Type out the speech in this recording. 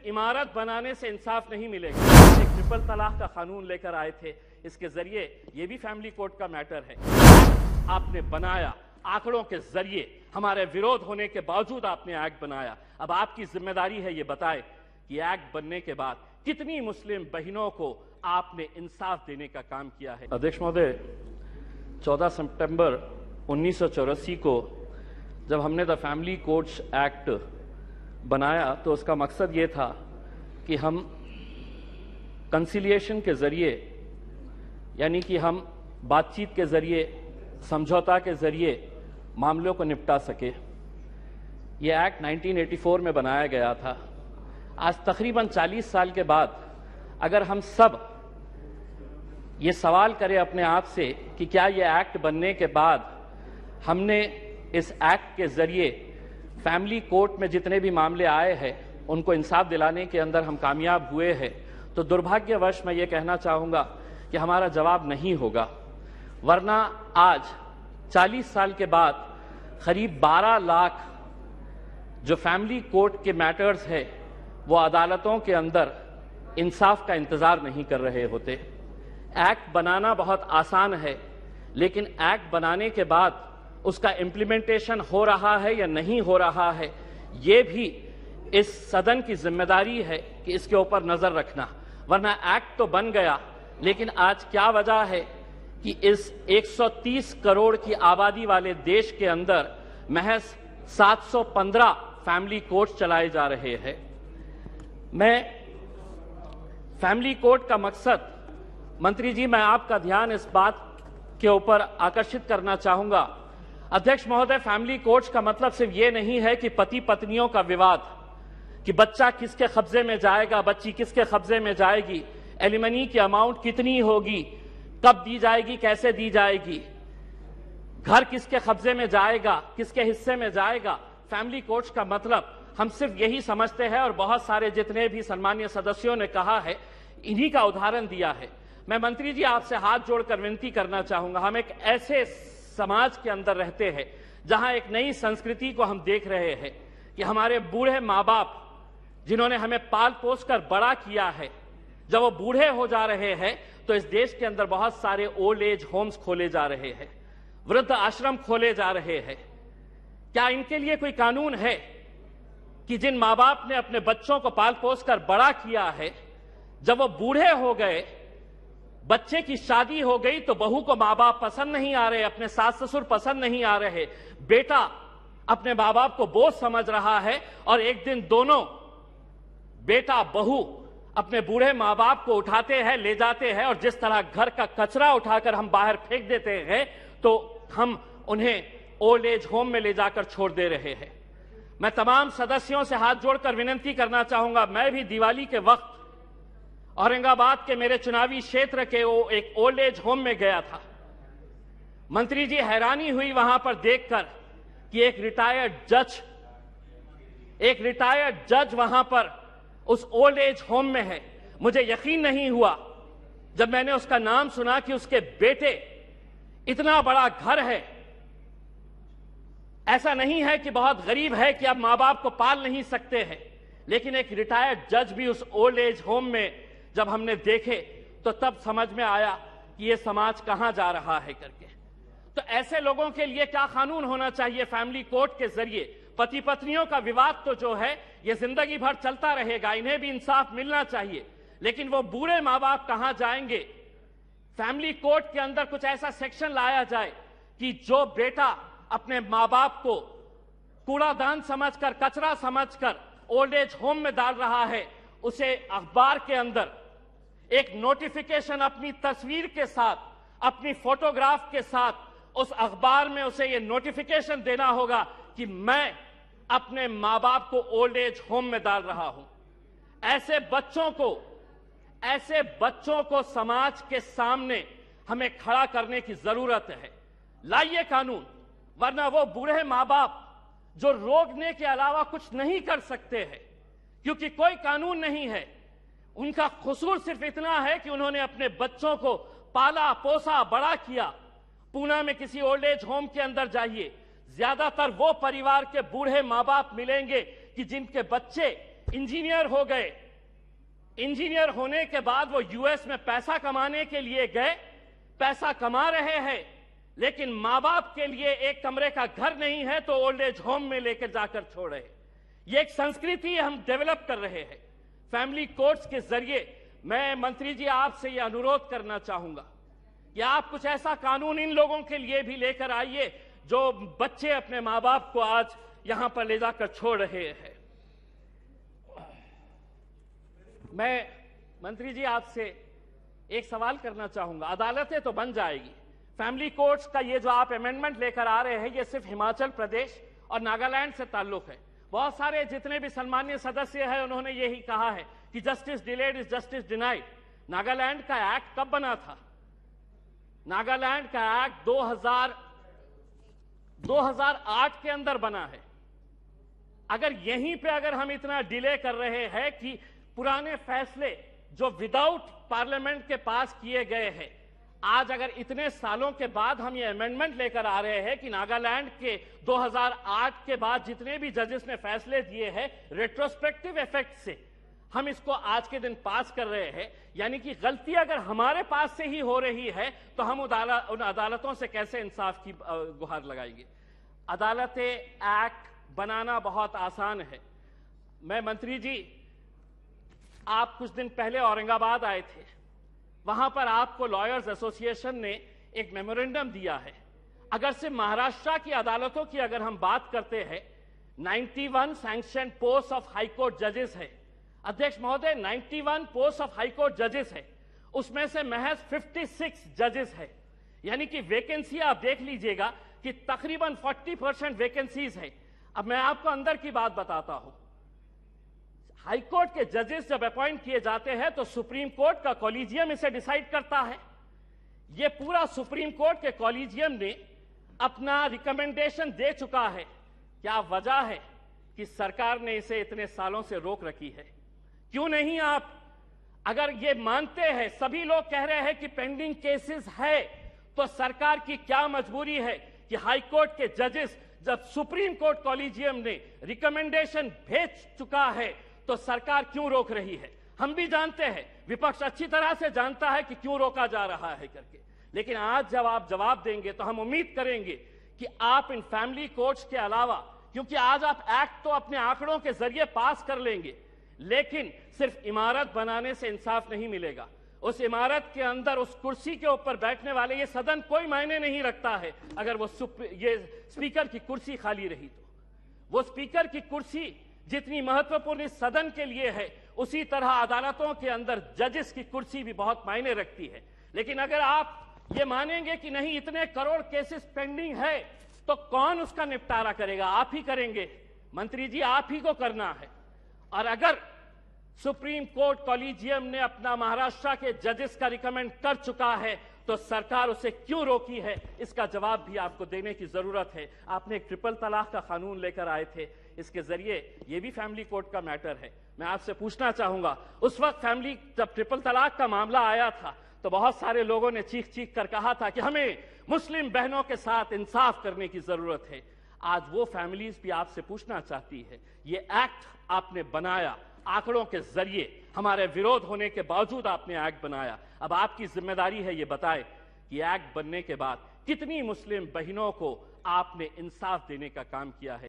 इमारत बनाने से इंसाफ नहीं मिलेगा। एक ट्रिपल तलाक का कानून लेकर आए थे, इसके जरिए ये भी फैमिली कोर्ट का मैटर है। आपने बनाया, आंकड़ों के जरिए हमारे विरोध होने के बावजूद आपने एक्ट बनाया। अब आपकी जिम्मेदारी है ये बताए कि एक्ट बनने के बाद कितनी मुस्लिम बहनों को आपने इंसाफ देने का काम किया है। अध्यक्ष महोदय, 14 सितंबर 1984 को जब हमने द फैमिली कोर्ट्स एक्ट बनाया तो उसका मकसद ये था कि हम कंसिलिएशन के जरिए, यानी कि हम बातचीत के जरिए, समझौता के जरिए मामलों को निपटा सके। ये एक्ट 1984 में बनाया गया था। आज तकरीबन 40 साल के बाद अगर हम सब ये सवाल करें अपने आप से कि क्या ये एक्ट बनने के बाद हमने इस एक्ट के जरिए फैमिली कोर्ट में जितने भी मामले आए हैं उनको इंसाफ दिलाने के अंदर हम कामयाब हुए हैं, तो दुर्भाग्यवश मैं ये कहना चाहूँगा कि हमारा जवाब नहीं होगा। वरना आज 40 साल के बाद करीब 12 लाख जो फैमिली कोर्ट के मैटर्स है वो अदालतों के अंदर इंसाफ का इंतजार नहीं कर रहे होते। एक्ट बनाना बहुत आसान है, लेकिन एक्ट बनाने के बाद उसका इम्प्लीमेंटेशन हो रहा है या नहीं हो रहा है, ये भी इस सदन की जिम्मेदारी है कि इसके ऊपर नजर रखना। वरना एक्ट तो बन गया, लेकिन आज क्या वजह है कि इस 130 करोड़ की आबादी वाले देश के अंदर महज 715 फैमिली कोर्ट चलाए जा रहे हैं। मैं फैमिली कोर्ट का मकसद, मंत्री जी, मैं आपका ध्यान इस बात के ऊपर आकर्षित करना चाहूंगा। अध्यक्ष महोदय, फैमिली कोर्ट्स का मतलब सिर्फ ये नहीं है कि पति पत्नियों का विवाद, कि बच्चा किसके कब्जे में जाएगा, बच्ची किसके कब्जे में जाएगी, एलिमनी की अमाउंट कितनी होगी, कब दी जाएगी, कैसे दी जाएगी, घर किसके कब्जे में जाएगा, किसके हिस्से में जाएगा। फैमिली कोर्ट्स का मतलब हम सिर्फ यही समझते हैं, और बहुत सारे जितने भी सम्मानीय सदस्यों ने कहा है, इन्हीं का उदाहरण दिया है। मैं मंत्री जी आपसे हाथ जोड़कर विनती करना चाहूंगा, हम एक ऐसे समाज के अंदर रहते हैं जहां एक नई संस्कृति को हम देख रहे हैं कि हमारे बूढ़े माँ बाप जिन्होंने हमें पाल पोस कर बड़ा किया है, जब वो बूढ़े हो जा रहे हैं तो इस देश के अंदर बहुत सारे ओल्ड एज होम्स खोले जा रहे हैं, वृद्ध आश्रम खोले जा रहे हैं। क्या इनके लिए कोई कानून है कि जिन माँ बाप ने अपने बच्चों को पाल पोस कर बड़ा किया है, जब वो बूढ़े हो गए, बच्चे की शादी हो गई, तो बहू को माँ बाप पसंद नहीं आ रहे, अपने सास ससुर पसंद नहीं आ रहे, बेटा अपने माँ बाप को बोझ समझ रहा है, और एक दिन दोनों बेटा बहू अपने बूढ़े माँ बाप को उठाते हैं, ले जाते हैं, और जिस तरह घर का कचरा उठाकर हम बाहर फेंक देते हैं, तो हम उन्हें ओल्ड एज होम में ले जाकर छोड़ दे रहे हैं। मैं तमाम सदस्यों से हाथ जोड़कर विनती करना चाहूंगा, मैं भी दिवाली के वक्त औरंगाबाद के मेरे चुनावी क्षेत्र के वो एक ओल्ड एज होम में गया था। मंत्री जी, हैरानी हुई वहां पर देखकर कि एक रिटायर्ड जज वहां पर उस ओल्ड एज होम में है। मुझे यकीन नहीं हुआ जब मैंने उसका नाम सुना कि उसके बेटे, इतना बड़ा घर है, ऐसा नहीं है कि बहुत गरीब है कि आप मां बाप को पाल नहीं सकते हैं, लेकिन एक रिटायर्ड जज भी उस ओल्ड एज होम में जब हमने देखे तो तब समझ में आया कि ये समाज कहां जा रहा है करके। तो ऐसे लोगों के लिए क्या कानून होना चाहिए फैमिली कोर्ट के जरिए? पति पत्नियों का विवाद तो जो है ये जिंदगी भर चलता रहेगा, इन्हें भी इंसाफ मिलना चाहिए, लेकिन वो बूढ़े माँ बाप कहां जाएंगे? फैमिली कोर्ट के अंदर कुछ ऐसा सेक्शन लाया जाए कि जो बेटा अपने माँ बाप को कूड़ादान समझकर, कचरा समझकर ओल्ड एज होम में डाल रहा है, उसे अखबार के अंदर एक नोटिफिकेशन अपनी तस्वीर के साथ, अपनी फोटोग्राफ के साथ उस अखबार में उसे ये नोटिफिकेशन देना होगा कि मैं अपने माँ बाप को ओल्ड एज होम में डाल रहा हूं। ऐसे बच्चों को समाज के सामने हमें खड़ा करने की जरूरत है। लाइए कानून, वरना वो बूढ़े माँ बाप जो रोकने के अलावा कुछ नहीं कर सकते हैं, क्योंकि कोई कानून नहीं है, उनका कसूर सिर्फ इतना है कि उन्होंने अपने बच्चों को पाला पोसा बड़ा किया। पूना में किसी ओल्ड एज होम के अंदर जाइए, ज्यादातर वो परिवार के बूढ़े माँ बाप मिलेंगे कि जिनके बच्चे इंजीनियर हो गए, इंजीनियर होने के बाद वो यूएस में पैसा कमाने के लिए गए, पैसा कमा रहे हैं, लेकिन मां बाप के लिए एक कमरे का घर नहीं है तो ओल्ड एज होम में लेकर जाकर छोड़ रहे हैं। ये एक संस्कृति हम डेवलप कर रहे हैं। फैमिली कोर्ट्स के जरिए मैं मंत्री जी आपसे यह अनुरोध करना चाहूंगा कि आप कुछ ऐसा कानून इन लोगों के लिए भी लेकर आइए जो बच्चे अपने मां बाप को आज यहां पर ले जाकर छोड़ रहे हैं। मैं मंत्री जी आपसे एक सवाल करना चाहूंगा। अदालतें तो बन जाएगी, फैमिली कोर्ट्स का ये जो आप अमेंडमेंट लेकर आ रहे हैं ये सिर्फ हिमाचल प्रदेश और नागालैंड से ताल्लुक है। बहुत सारे जितने भी सम्मानीय सदस्य हैं उन्होंने यही कहा है कि justice delayed is justice denied. Nagaland का एक्ट कब बना था? नागालैंड का एक्ट 2008 के अंदर बना है। अगर यहीं पे अगर हम इतना डिले कर रहे हैं कि पुराने फैसले जो विदाउट पार्लियामेंट के पास किए गए हैं, आज अगर इतने सालों के बाद हम ये अमेंडमेंट लेकर आ रहे हैं कि नागालैंड के 2008 के बाद जितने भी जजेस ने फैसले दिए हैं रेट्रोस्पेक्टिव इफेक्ट से हम इसको आज के दिन पास कर रहे हैं, यानी कि गलती अगर हमारे पास से ही हो रही है तो हम उन अदालतों से कैसे इंसाफ की गुहार लगाएंगे? अदालतें एक्ट बनाना बहुत आसान है। मैं मंत्री जी, आप कुछ दिन पहले औरंगाबाद आए थे, वहां पर आपको लॉयर्स एसोसिएशन ने एक मेमोरेंडम दिया है। अगर से महाराष्ट्र की अदालतों की अगर हम बात करते हैं, 91 sanction post of high court जजेस है। अध्यक्ष महोदय, 91 पोस्ट ऑफ हाई कोर्ट जजेस है, उसमें से महज 56 जजेस है, यानी कि वैकेंसी आप देख लीजिएगा कि तकरीबन 40% वैकेंसीज है। अब मैं आपको अंदर की बात बताता हूं। हाई कोर्ट के जजेस जब अपॉइंट किए जाते हैं तो सुप्रीम कोर्ट का कॉलेजियम इसे डिसाइड करता है। यह पूरा सुप्रीम कोर्ट के कॉलेजियम ने अपना रिकमेंडेशन दे चुका है। क्या वजह है कि सरकार ने इसे इतने सालों से रोक रखी है? क्यों नहीं आप अगर ये मानते हैं, सभी लोग कह रहे हैं कि पेंडिंग केसेस है, तो सरकार की क्या मजबूरी है कि हाई कोर्ट के जजेस जब सुप्रीम कोर्ट कॉलेजियम ने रिकमेंडेशन भेज चुका है तो सरकार क्यों रोक रही है? हम भी जानते हैं, विपक्ष अच्छी तरह से जानता है कि क्यों रोका जा रहा है करके, लेकिन आज जब आप जवाब देंगे तो हम उम्मीद करेंगे कि आप इन फैमिली कोर्ट्स के अलावा, क्योंकि आज आप एक्ट तो अपने आंकड़ों के जरिए पास कर लेंगे, लेकिन सिर्फ इमारत बनाने से इंसाफ नहीं मिलेगा। उस इमारत के अंदर उस कुर्सी के ऊपर बैठने वाले, ये सदन कोई मायने नहीं रखता है अगर वो ये स्पीकर की कुर्सी खाली रही तो। वो स्पीकर की कुर्सी जितनी महत्वपूर्ण इस सदन के लिए है, उसी तरह अदालतों के अंदर जजेस की कुर्सी भी बहुत मायने रखती है। लेकिन अगर आप ये मानेंगे कि नहीं, इतने करोड़ केसेस पेंडिंग है, तो कौन उसका निपटारा करेगा? आप ही करेंगे मंत्री जी, आप ही को करना है। और अगर सुप्रीम कोर्ट कॉलेजियम ने अपना महाराष्ट्र के जजेस का रिकमेंड कर चुका है तो सरकार उसे क्यों रोकी है, इसका जवाब भी आपको देने की जरूरत है। आपने एक ट्रिपल तलाक का कानून लेकर आए थे, इसके जरिए ये भी फैमिली कोर्ट का मैटर है। मैं आपसे पूछना चाहूंगा, उस वक्त फैमिली जब ट्रिपल तलाक का मामला आया था तो बहुत सारे लोगों ने चीख चीख कर कहा था कि हमें मुस्लिम बहनों के साथ इंसाफ करने की जरूरत है। आज वो फैमिलीज भी आपसे पूछना चाहती है, ये एक्ट आपने बनाया आंकड़ों के जरिए, हमारे विरोध होने के बावजूद आपने एक्ट बनाया। अब आपकी जिम्मेदारी है ये बताएं कि एक्ट बनने के बाद कितनी मुस्लिम बहनों को आपने इंसाफ देने का काम किया है।